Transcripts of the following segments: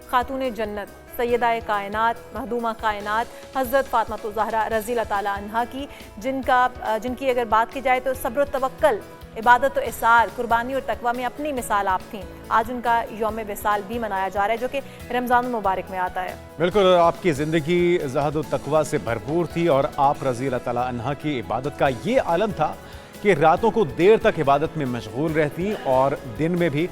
خاتون جنت سیدہ کائنات مخدومہ کائنات حضرت فاطمہ الزہرا رضی اللہ تعالیٰ عنہا کی جن کی اگر بات کی جائے تو صبر و توکل، عبادت و اثار، قربانی اور تقوی میں اپنی مثال آپ تھیں۔ آج ان کا یوم وصال بھی منایا جا رہا ہے جو کہ رمضان المبارک میں آتا ہے۔ بالکل، آپ کی زندگی زہد و تقوی سے بھرپور تھی اور آپ رضی اللہ تعالیٰ عنہا کی عبادت کا یہ عالم تھا کہ راتوں کو دیر تک عبادت میں مشغول رہتی اور دن میں بھی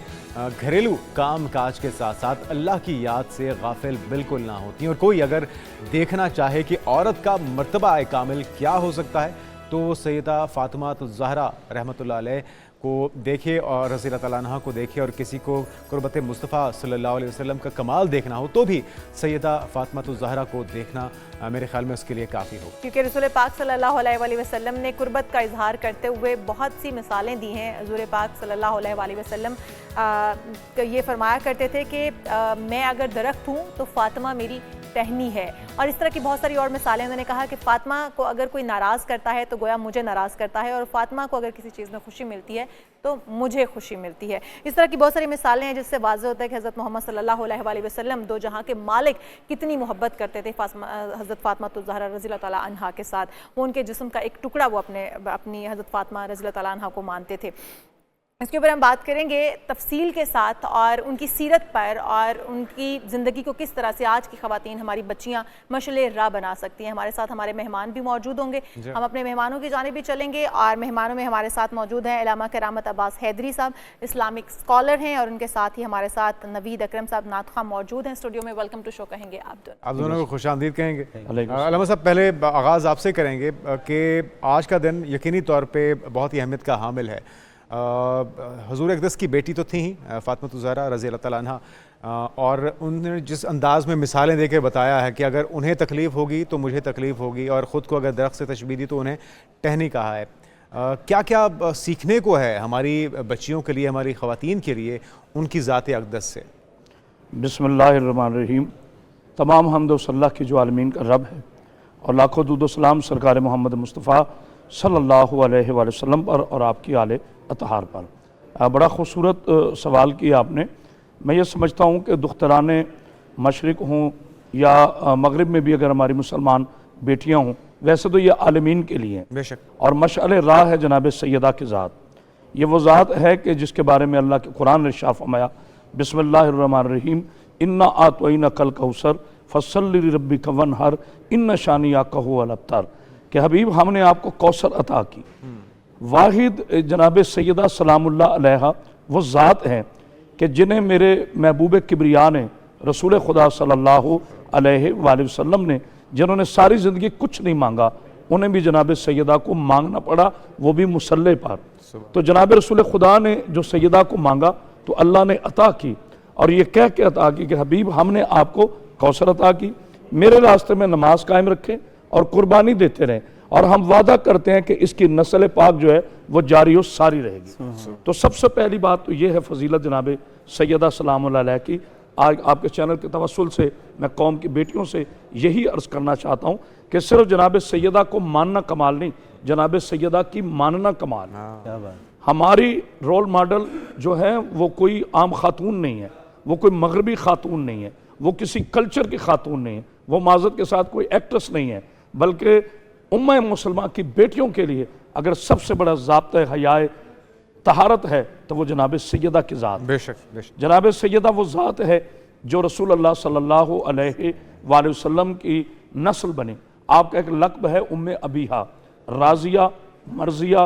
گھریلو کام کاج کے ساتھ ساتھ اللہ کی یاد سے غافل بالکل نہ ہوتی، اور کوئی اگر دیکھنا چاہے کہ عورت کا مرتبہ کامل کیا ہو سکتا ہے تو سیدہ فاطمہ الزہرا رحمۃ اللہ علیہ کو دیکھے اور رضی اللہ تعالیٰ عنہ کو دیکھے، اور کسی کو قربت مصطفیٰ صلی اللہ علیہ وسلم کا کمال دیکھنا ہو تو بھی سیدہ فاطمہ الزہرا کو دیکھنا میرے خیال میں اس کے لیے کافی ہو، کیونکہ رسول پاک صلی اللہ علیہ وآلہ وسلم نے قربت کا اظہار کرتے ہوئے بہت سی مثالیں دی ہیں۔ حضور پاک صلی اللہ علیہ وآلہ وسلم یہ فرمایا کرتے تھے کہ میں اگر درخت ہوں تو فاطمہ میری ٹہنی ہے، اور اس طرح کی بہت ساری اور مثالیں۔ انہوں نے کہا کہ فاطمہ کو اگر کوئی ناراض کرتا ہے تو گویا مجھے ناراض کرتا ہے، اور فاطمہ کو اگر کسی چیز میں خوشی ملتی ہے تو مجھے خوشی ملتی ہے۔ اس طرح کی بہت ساری مثالیں ہیں جس سے واضح ہوتا ہے کہ حضرت محمد صلی اللہ علیہ وآلہ وسلم دو جہاں کے مالک کتنی محبت کرتے تھے حضرت فاطمہ الزہرا رضی اللہ تعالیٰ عنہا کے ساتھ۔ وہ ان کے جسم کا ایک ٹکڑا وہ اپنی حضرت فاطمہ رضی اللہ تعالیٰ عنہا کو مانتے تھے۔ اس کے اوپر ہم بات کریں گے تفصیل کے ساتھ اور ان کی سیرت پر اور ان کی زندگی کو کس طرح سے آج کی خواتین ہماری بچیاں مشعل راہ بنا سکتی ہیں۔ ہمارے ساتھ ہمارے مہمان بھی موجود ہوں گے، ہم اپنے مہمانوں کی جانب بھی چلیں گے، اور مہمانوں میں ہمارے ساتھ موجود ہیں علامہ کرامت عباس حیدری صاحب، اسلامک اسکالر ہیں، اور ان کے ساتھ ہی ہمارے ساتھ نوید اکرم صاحب نعت خواں موجود ہیں اسٹوڈیو میں۔ ویلکم ٹو شو کہیں گے آپ دونوں کو خوش آمدید کہیں گے۔ علامہ صاحب، پہلے آغاز آپ سے کریں گے کہ آج کا دن یقینی طور پہ بہت ہی اہمیت کا حامل ہے۔ حضور اقدس کی بیٹی تو تھیں ہی فاطمہ الزہرا رضی اللہ تعالیٰ عنہ، اور انہوں نے جس انداز میں مثالیں دے کے بتایا ہے کہ اگر انہیں تکلیف ہوگی تو مجھے تکلیف ہوگی، اور خود کو اگر درخت سے تشبیہ دی تو انہیں ٹہنی کہا ہے۔ کیا کیا سیکھنے کو ہے ہماری بچیوں کے لیے، ہماری خواتین کے لیے ان کی ذات اقدس سے؟ بسم اللہ الرحمن الرحیم۔ تمام حمد و صلہ کی جو عالمین کا رب ہے، اور لاکھوں درود و سلام سرکار محمد مصطفیٰ صلی اللہ علیہ وآلہ وسلم پر اور آپ کی آل اطہار پر۔ بڑا خوبصورت سوال کیا آپ نے۔ میں یہ سمجھتا ہوں کہ دختران مشرق ہوں یا مغرب میں بھی اگر ہماری مسلمان بیٹیاں ہوں، ویسے تو یہ عالمین کے لیے ہیں، بے شک، اور مشعل راہ ہے جناب سیدہ کی ذات۔ یہ وہ ذات ہے کہ جس کے بارے میں اللہ کے قرآن نے ارشاد فرمایا، بسم اللہ الرحمن الرحیم، انا اعطیناک الکوثر فصلی لربک وانحر ان شانئک ھو الابتر، کہ حبیب ہم نے آپ کو کوثر عطا کی۔ واحد جناب سیدہ سلام اللہ علیہ وہ ذات ہیں کہ جنہیں میرے محبوب کبریا نے، رسول خدا صلی اللہ علیہ وآلہ وسلم نے، جنہوں نے ساری زندگی کچھ نہیں مانگا، انہیں بھی جناب سیدہ کو مانگنا پڑا، وہ بھی مصلی پر۔ تو جناب رسول خدا نے جو سیدہ کو مانگا تو اللہ نے عطا کی، اور یہ کہہ کے عطا کی کہ حبیب ہم نے آپ کو کوثر عطا کی، میرے راستے میں نماز قائم رکھیں اور قربانی دیتے رہیں، اور ہم وعدہ کرتے ہیں کہ اس کی نسل پاک جو ہے وہ جاری و ساری رہے گی۔ تو سب سے پہلی بات تو یہ ہے فضیلت جناب سیدہ سلام اللہ علیہ کی۔ آج آپ کے چینل کے توسل سے میں قوم کی بیٹیوں سے یہی عرض کرنا چاہتا ہوں کہ صرف جناب سیدہ کو ماننا کمال نہیں، جناب سیدہ کی ماننا کمال ہے۔ ہماری رول ماڈل جو ہے وہ کوئی عام خاتون نہیں ہے، وہ کوئی مغربی خاتون نہیں ہے، وہ کسی کلچر کی خاتون نہیں ہے، وہ معذرت کے ساتھ کوئی ایکٹریس نہیں ہے، بلکہ امہ مسلمہ کی بیٹیوں کے لیے اگر سب سے بڑا ضابطہ حیاء طہارت ہے تو وہ جناب سیدہ کی ذات۔ بے شک، بے شک، جناب سیدہ وہ ذات ہے جو رسول اللہ صلی اللہ علیہ وآلہ وسلم کی نسل بنے۔ آپ کا ایک لقب ہے ام ابیہا، راضیہ، مرضیہ،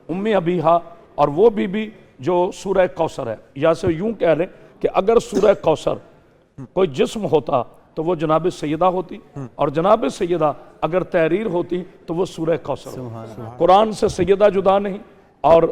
ام ابیہا، اور وہ بی بی جو سورہ کوثر ہے، یا سے یوں کہہ لیں کہ اگر سورہ کوثر کوئی جسم ہوتا تو وہ جناب سیدہ ہوتی، اور جناب سیدہ اگر تحریر ہوتی تو وہ سورہ کوثر ہوتی۔ قرآن سے سیدہ جدا نہیں اور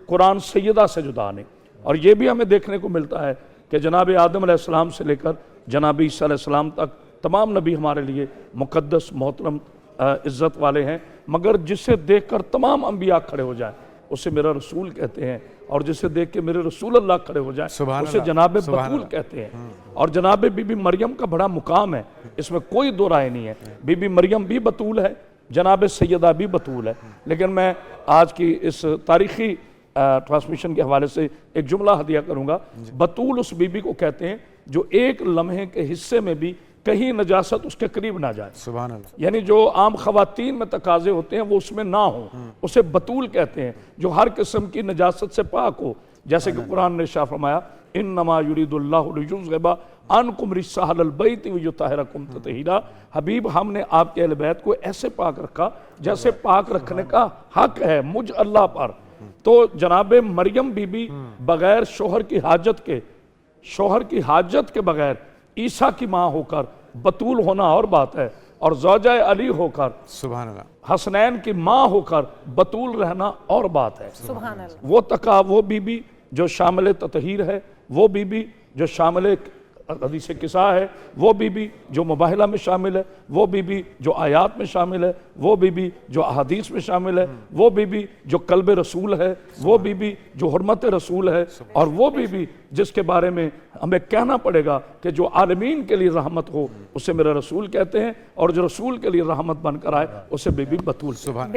قرآن سیدہ سے جدا نہیں۔ اور یہ بھی ہمیں دیکھنے کو ملتا ہے کہ جناب آدم علیہ السلام سے لے کر جناب عیسیٰ علیہ السلام تک تمام نبی ہمارے لیے مقدس، محترم، عزت والے ہیں، مگر جسے دیکھ کر تمام انبیاء کھڑے ہو جائیں اسے میرا رسول کہتے ہیں، اور جسے دیکھ کے میرے رسول اللہ کھڑے ہو جائیں اسے جناب بطول کہتے ہیں۔ اور جناب بی بی مریم کا بڑا مقام ہے، اس میں کوئی دو رائے نہیں ہے، بی بی مریم بھی بطول ہے، جناب سیدہ بھی بطول ہے۔ لیکن میں آج کی اس تاریخی ٹرانسمیشن کے حوالے سے ایک جملہ ہدیہ کروں گا۔ بطول اس بی بی کو کہتے ہیں جو ایک لمحے کے حصے میں بھی کہیں نجاست اس کے قریب نہ جائے. سبحان اللہ. یعنی جو عام خواتین میں تقاضے ہوتے ہیں وہ اس میں نہ ہوں, اسے بطول کہتے ہیں, جو ہر قسم کی نجاست سے پاک ہو. جیسے کہ قرآن نے ارشاد فرمایا انما یرید اللہ لیذھب عنکم الرجس اہل البیت ویطہرکم تطہیرا. حبیب ہم نے آپ کے اہل بیت کو ایسے پاک رکھا جیسے پاک رکھنے کا حق ہے مجھ اللہ پر. تو جناب مریم بی بی بغیر شوہر کی حاجت کے بغیر عیسیٰ کی ماں ہو کر بطول ہونا اور بات ہے, اور زوجہ علی ہو کر سبحان اللہ حسنین کی ماں ہو کر بطول رہنا اور بات ہے. سبحان اللہ. وہ بی بی جو شامل تطہیر ہے, وہ بی بی جو شامل حدیث قصہ ہے, وہ بی بی جو مباہلہ میں شامل ہے, وہ بی بی جو آیات میں شامل ہے, وہ بی بی جو احادیث میں شامل ہے, وہ بی بی جو قلب رسول ہے, وہ بی بی جو حرمت رسول ہے, اور وہ بی بی جس کے بارے میں ہمیں کہنا پڑے گا کہ جو عالمین کے لیے رحمت ہو اسے میرا رسول کہتے ہیں, اور جو رسول کے لیے رحمت بن کر آئے اسے بی بی بطول.